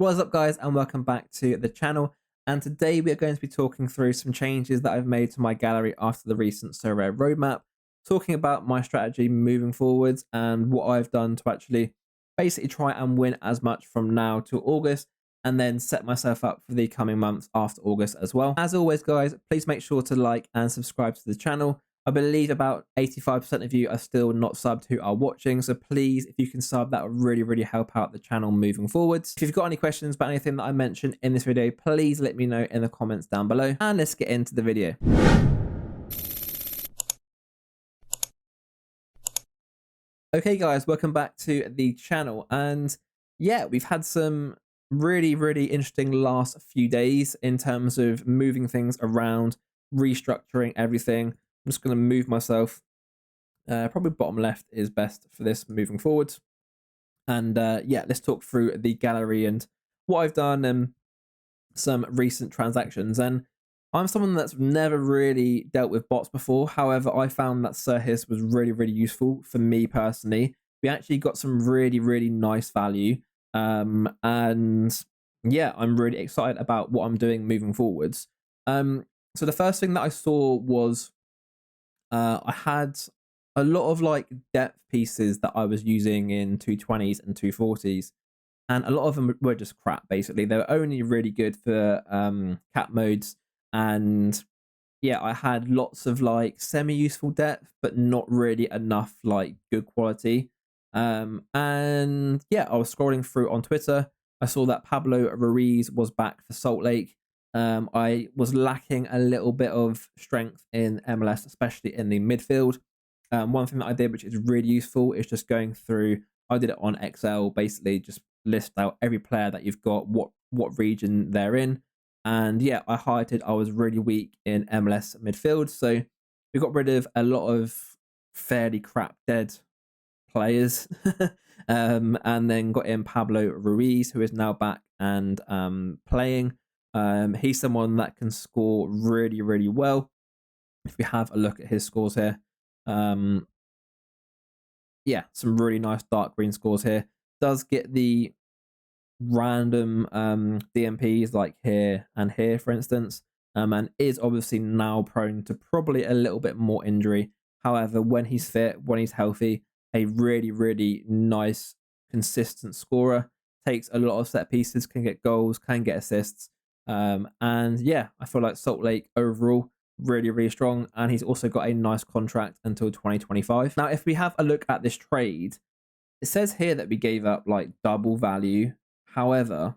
What's up, guys, and welcome back to the channel. And today we are going to be talking through some changes that I've made to my gallery after the recent Sorare roadmap, talking about my strategy moving forwards and what I've done to actually basically try and win as much from now to August, and then set myself up for the coming months after August as well. As always, guys, please make sure to like and subscribe to the channel. I believe about 85% of you are still not subbed who are watching. So please, if you can sub, that would really help out the channel moving forwards. If you've got any questions about anything that I mentioned in this video, please let me know in the comments down below. And let's get into the video. Okay, guys, welcome back to the channel. And yeah, we've had some really interesting last few days in terms of moving things around, restructuring everything. I'm just going to move myself. Probably bottom left is best for this moving forward. And yeah, let's talk through the gallery and what I've done and some recent transactions. And I'm someone that's never really dealt with bots before. However, I found that Sirhis was really useful for me personally. We actually got some really nice value. And yeah, I'm really excited about what I'm doing moving forwards. So the first thing that I saw was I had a lot of like depth pieces that I was using in 220s and 240s, and a lot of them were just crap. Basically, they were only really good for cap modes, and yeah, I had lots of like semi-useful depth, but not really enough like good quality. And yeah, I was scrolling through on Twitter. I saw that Pablo Ruiz was back for Salt Lake. I was lacking a little bit of strength in MLS, especially in the midfield. One thing that I did, which is really useful, is just going through. I did it on Excel, basically just list out every player that you've got, what region they're in, and yeah, I highlighted I was really weak in MLS midfield, so we got rid of a lot of fairly crap dead players, and then got in Pablo Ruiz, who is now back and playing. He's someone that can score really well. If we have a look at his scores here, yeah, some really nice dark green scores here. Does get the random DMPs like here and here, for instance, and is obviously now prone to probably a little bit more injury. However, when he's fit, when he's healthy, a really nice, consistent scorer. Takes a lot of set pieces, can get goals, can get assists. And yeah, I feel like Salt Lake overall really strong, and he's also got a nice contract until 2025. Now, if we have a look at this trade, it says here that we gave up like double value. However,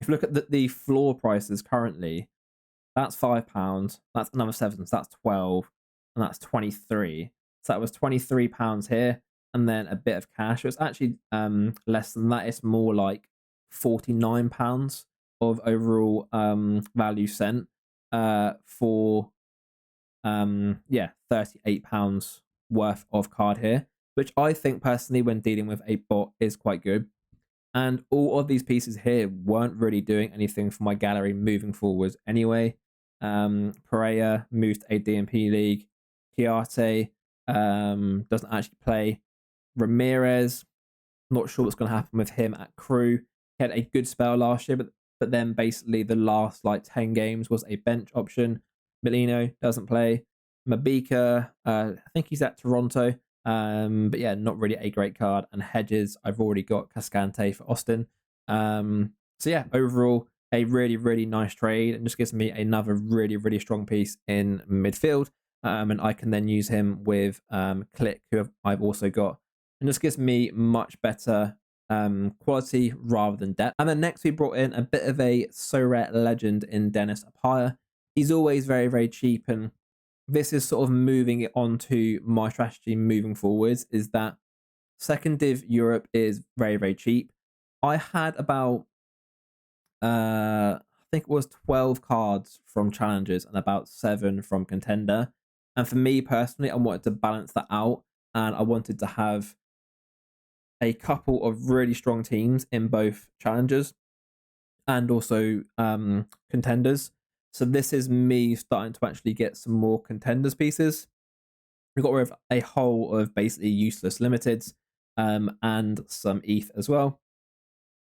if you look at the floor prices currently, that's £5, that's another 7, so that's 12, and that's 23. So that was £23 here, and then a bit of cash. So it's actually less than that. It's more like £49 of overall value sent for yeah, £38 worth of card here, which I think personally, when dealing with a bot, is quite good. And all of these pieces here weren't really doing anything for my gallery moving forwards anyway. Pereira moved to a DMP league. Chiarte doesn't actually play. Ramirez, not sure what's going to happen with him at Crew. He had a good spell last year, but then basically the last like 10 games was a bench option. Milino doesn't play. Mabika, I think he's at Toronto. But yeah, not really a great card. And Hedges, I've already got Cascante for Austin. So yeah, overall, a really nice trade, and just gives me another really strong piece in midfield. And I can then use him with Click, who I've also got, and just gives me much better quality rather than depth. And then next we brought in a bit of a Sorare legend in Dennis Apaya. He's always very cheap, and this is sort of moving it on to my strategy moving forwards, is that second div Europe is very cheap. I had about I think it was 12 cards from challenges and about 7 from contender. And for me personally, I wanted to balance that out, and I wanted to have a couple of really strong teams in both challenges and also contenders. So this is me starting to actually get some more contenders pieces. We got rid of a whole of basically useless limiteds, and some ETH as well.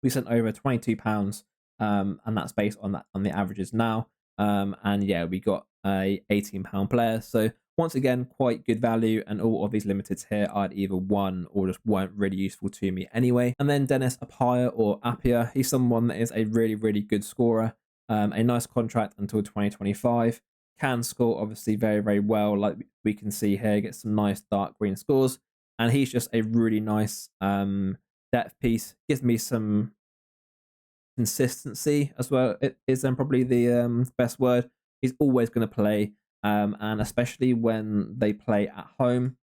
we sent over £22, and that's based on the averages now. And yeah, we got a £18 player. So once again, quite good value, and all of these limiteds here I'd either won or just weren't really useful to me anyway. And then Dennis Appiah or Appia, he's someone that is a really, really good scorer. A nice contract until 2025. Can score obviously very, very well, like we can see here, get some nice dark green scores. And he's just a really nice depth piece. Gives me some consistency as well. It is then probably the best word. He's always going to play, and especially when they play at home,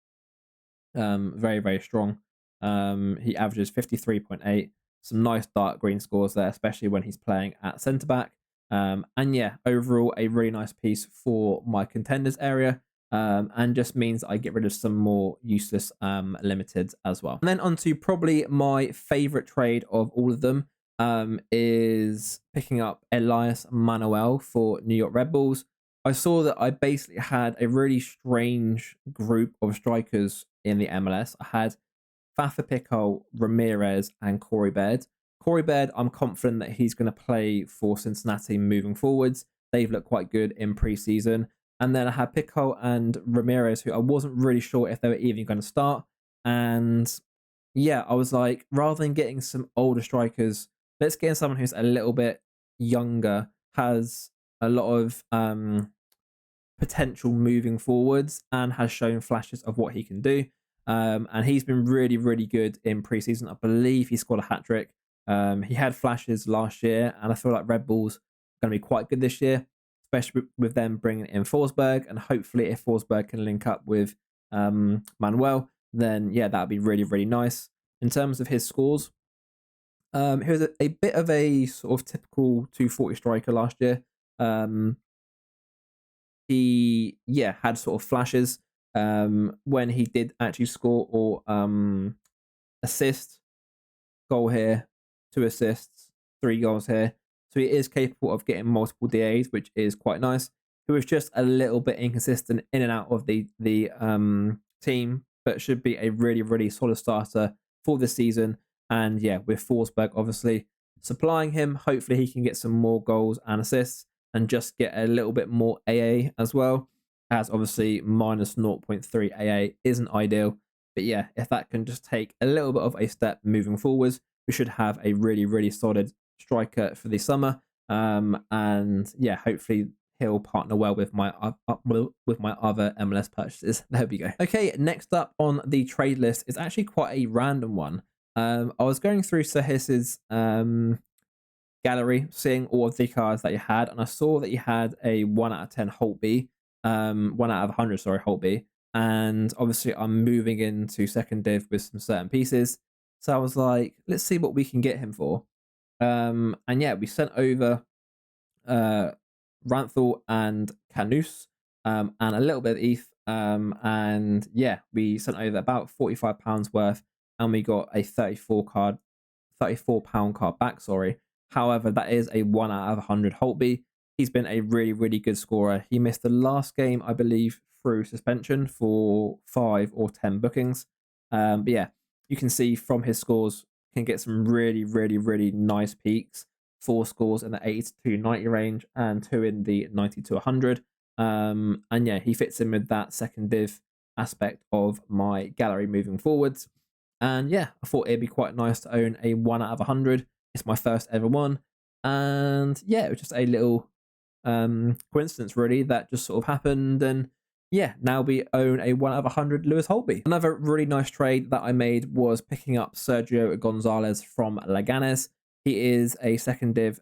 very, very strong. He averages 53.8. Some nice dark green scores there, especially when he's playing at centre back. And yeah, overall a really nice piece for my contenders area. And just means I get rid of some more useless limiteds as well. And then on to probably my favorite trade of all of them, is picking up Elias Manuel for New York Red Bulls. I saw that I basically had a really strange group of strikers in the MLS. I had Fafa Pico, Ramirez, and Corey Baird. Corey Baird, I'm confident that he's going to play for Cincinnati moving forwards. They've looked quite good in preseason. And then I had Pico and Ramirez, who I wasn't really sure if they were even going to start. And yeah, I was like, rather than getting some older strikers, let's get someone who's a little bit younger, has a lot of potential moving forwards, and has shown flashes of what he can do. And he's been really, really good in preseason. I believe he scored a hat trick. He had flashes last year, and I feel like Red Bulls are going to be quite good this year, especially with them bringing in Forsberg. And hopefully, if Forsberg can link up with Manuel, then yeah, that would be really, really nice. In terms of his scores, he was a bit of a sort of typical 240 striker last year. He had sort of flashes when he did actually score or assist. Goal here, 2 assists, 3 goals here. So he is capable of getting multiple DAs, which is quite nice. He was just a little bit inconsistent in and out of the team, but should be a really, really solid starter for this season. And yeah, with Forsberg obviously supplying him, hopefully he can get some more goals and assists and just get a little bit more AA as well, as obviously minus 0.3 AA isn't ideal. But yeah, if that can just take a little bit of a step moving forwards, we should have a really, really solid striker for the summer. And yeah, hopefully he'll partner well with my other MLS purchases. There we go. Okay, next up on the trade list is actually quite a random one. I was going through Sahis's gallery, seeing all of the cards that he had, and I saw that he had a 1 out of 10 Holtby, 1 out of 100, sorry, Holtby. And obviously I'm moving into second div with some certain pieces. So I was like, let's see what we can get him for. And yeah, we sent over Ranthal and Canus, and a little bit of ETH. And yeah, we sent over about £45 worth, and we got a 34 pound card back, sorry. However, that is a 1 out of 100 Holtby. He's been a really, really good scorer. He missed the last game, I believe, through suspension for 5 or 10 bookings. But yeah, you can see from his scores, can get some really, really, really nice peaks. 4 scores in the 80 to 90 range and 2 in the 90 to 100. And yeah, he fits in with that second div aspect of my gallery moving forwards. And yeah, I thought it'd be quite nice to own a 1 out of 100. It's my first ever one. And yeah, it was just a little coincidence really that just sort of happened. And yeah, now we own a 1 out of 100 Lewis Holtby. Another really nice trade that I made was picking up Sergio Gonzalez from Leganes. He is a second div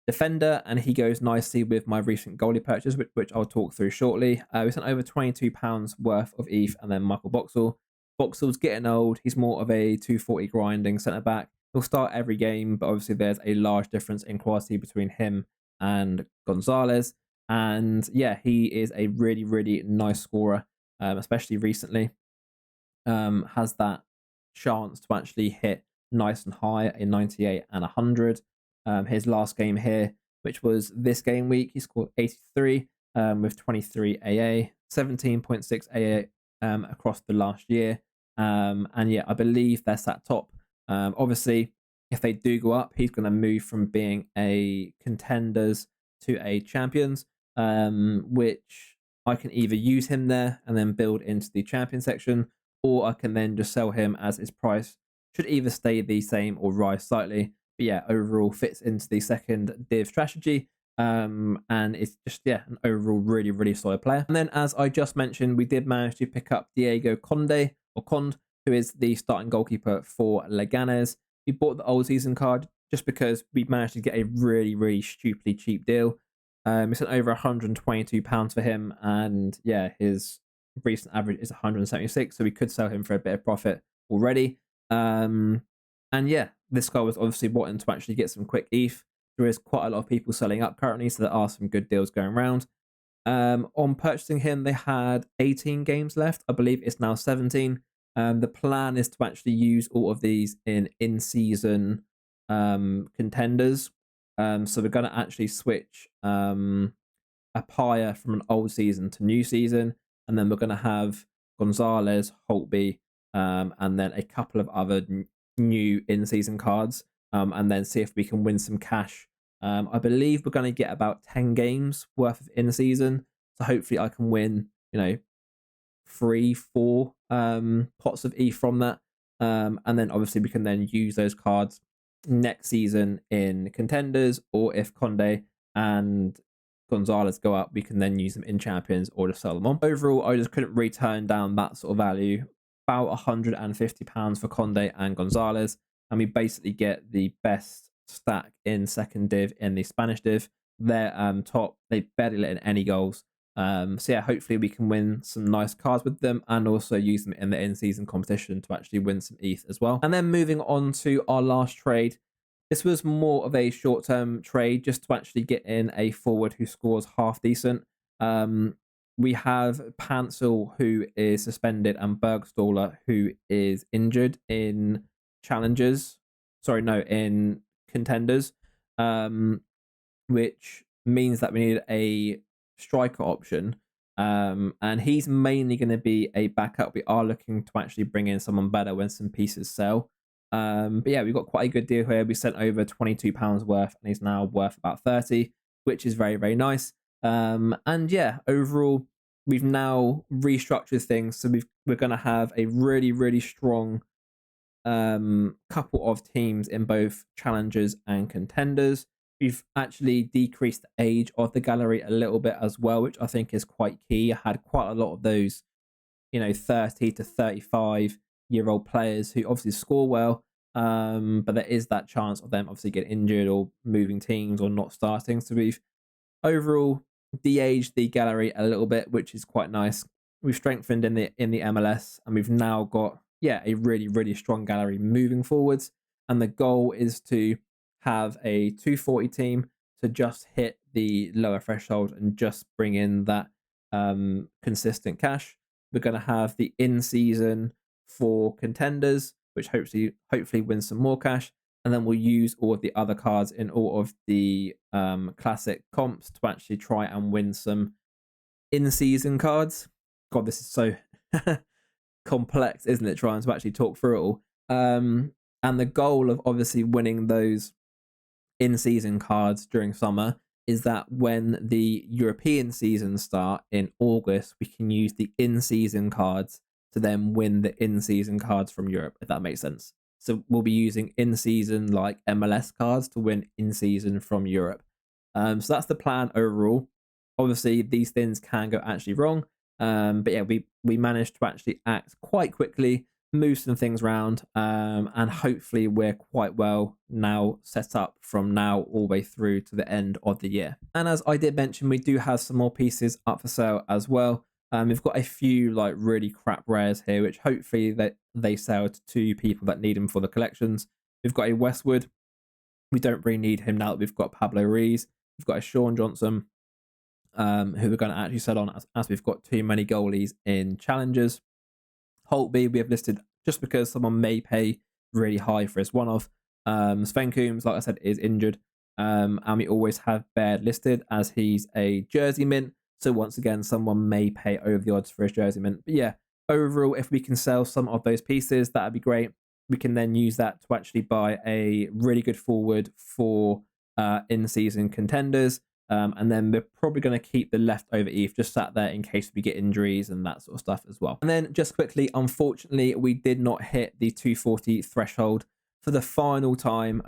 defender, and he goes nicely with my recent goalie purchase, which I'll talk through shortly. We sent over £22 worth of ETH, and then Michael Boxall. Boxall's getting old. He's more of a 240 grinding centre back. He'll start every game, but obviously there's a large difference in quality between him and Gonzalez. And yeah, he is a really, really nice scorer, especially recently. Has that chance to actually hit nice and high in 98 and 100. His last game here, which was this game week, he scored 83 with 23 AA, 17.6 AA across the last year. And yeah, I believe that's at top. Obviously, if they do go up, he's going to move from being a contenders to a champions, which I can either use him there and then build into the champion section, or I can then just sell him as his price should either stay the same or rise slightly. But yeah, overall fits into the second div strategy. And it's just, yeah, an overall really, really solid player. And then, as I just mentioned, we did manage to pick up Diego Conde, or Cond, who is the starting goalkeeper for Leganes. We bought the old season card just because we managed to get a really, really stupidly cheap deal. We sent over £122 for him, and yeah, his recent average is 176, so we could sell him for a bit of profit already. And yeah, this guy was obviously wanting to actually get some quick ETH. There is quite a lot of people selling up currently, so there are some good deals going around. On purchasing him, they had 18 games left. I believe it's now 17. The plan is to actually use all of these in-season contenders. So we're going to actually switch Apaya from an old season to new season, and then we're going to have Gonzalez, Holtby, and then a couple of other new in-season cards, and then see if we can win some cash. I believe we're going to get about 10 games worth of in-season, so hopefully I can win, 3-4 pots of E from that, and then obviously we can then use those cards next season in contenders, or if Conde and Gonzalez go up, we can then use them in champions or just sell them on. Overall, I just couldn't really turn down that sort of value. About £150 for Conde and Gonzalez, and we basically get the best stack in second div in the Spanish div. They're top. They barely let in any goals. So yeah, hopefully we can win some nice cards with them and also use them in the in-season competition to actually win some ETH as well. And then moving on to our last trade. This was more of a short-term trade just to actually get in a forward who scores half decent. We have Pansel, who is suspended, and Bergstaller, who is injured in in contenders, which means that we need a striker option. And he's mainly going to be a backup. We are looking to actually bring in someone better when some pieces sell. But yeah, we've got quite a good deal here. We sent over £22 worth, and he's now worth about 30, which is very, very nice. And yeah, overall, we've now restructured things. So we're going to have a really, really strong couple of teams in both challengers and contenders. We've actually decreased the age of the gallery a little bit as well, which I think is quite key. I had quite a lot of those, 30 to 35-year-old players who obviously score well, but there is that chance of them obviously getting injured or moving teams or not starting. So we've overall de-aged the gallery a little bit, which is quite nice. We've strengthened in the MLS, and we've now got a really, really strong gallery moving forwards. And the goal is to have a 240 team to just hit the lower threshold and just bring in that consistent cash. We're going to have the in-season for contenders, which hopefully wins some more cash. And then we'll use all of the other cards in all of the classic comps to actually try and win some in-season cards. God, this is so complex, isn't it, trying to actually talk through it all. And the goal of obviously winning those in-season cards during summer is that when the European seasons start in August, we can use the in-season cards to then win the in-season cards from Europe, if that makes sense. So we'll be using in-season like MLS cards to win in-season from Europe. So that's the plan overall. Obviously, these things can go actually wrong. But yeah, we managed to actually act quite quickly, move some things around, and hopefully we're quite well now set up from now all the way through to the end of the year. And as I did mention, we do have some more pieces up for sale as well. We've got a few like really crap rares here, which hopefully they sell to people that need them for the collections. We've got a Westwood. We don't really need him now that we've got Pablo Ruiz. We've got a Sean Johnson, who we're going to actually sell on as we've got too many goalies in challengers. Holtby we have listed just because someone may pay really high for his one-off. Sven Coombs, like I said, is injured. And we always have Baird listed as he's a jersey mint. So once again, someone may pay over the odds for his jersey mint. But yeah, overall, if we can sell some of those pieces, that'd be great. we can then use that to actually buy a really good forward for in-season contenders. And then we're probably going to keep the leftover ETH just sat there in case we get injuries and that sort of stuff as well. And then just quickly, unfortunately, we did not hit the 240 threshold for the final time.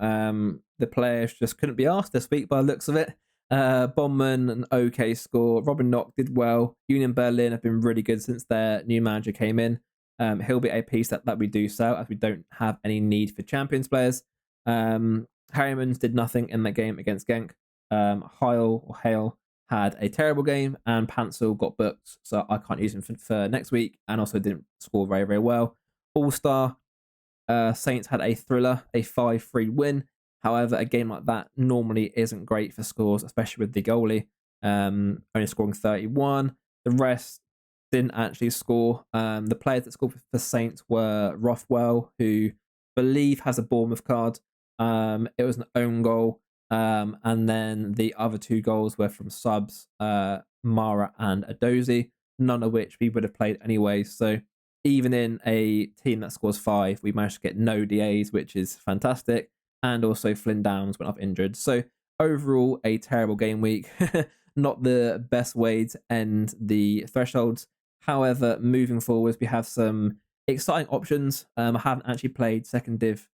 The players just couldn't be asked this week by the looks of it. Bondman, an okay score. Robin Knock did well. Union Berlin have been really good since their new manager came in. He'll be a piece that we do sell, as we don't have any need for Champions players. Harrimans did nothing in that game against Genk. Hale had a terrible game, and Pansel got booked, so I can't use him for next week, and also didn't score very, very well. All-Star, Saints had a thriller, a 5-3 win. However, a game like that normally isn't great for scores, especially with the goalie only scoring 31. The rest didn't actually score. The players that scored for Saints were Rothwell, who I believe has a Bournemouth card. It was an own goal. And then the other 2 goals were from subs, Mara and Adozi, none of which we would have played anyway. So even in a team that scores 5, we managed to get no DAs, which is fantastic. And also Flynn Downs went off injured. So overall, a terrible game week. Not the best way to end the thresholds. However, moving forwards, we have some exciting options. I haven't actually played second div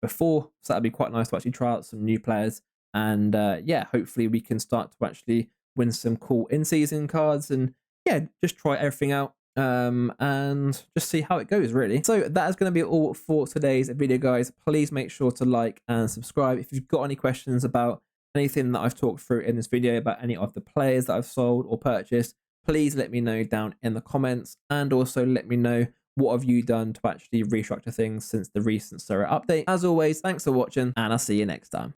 before, so that'd be quite nice to actually try out some new players. And yeah, hopefully we can start to actually win some cool in-season cards and yeah, just try everything out and just see how it goes, really. So that is going to be all for today's video, guys. Please make sure to like and subscribe. If you've got any questions about anything that I've talked through in this video, about any of the players that I've sold or purchased, please let me know down in the comments, and also let me know what have you done to actually restructure things since the recent Sorare update. As always, thanks for watching, and I'll see you next time.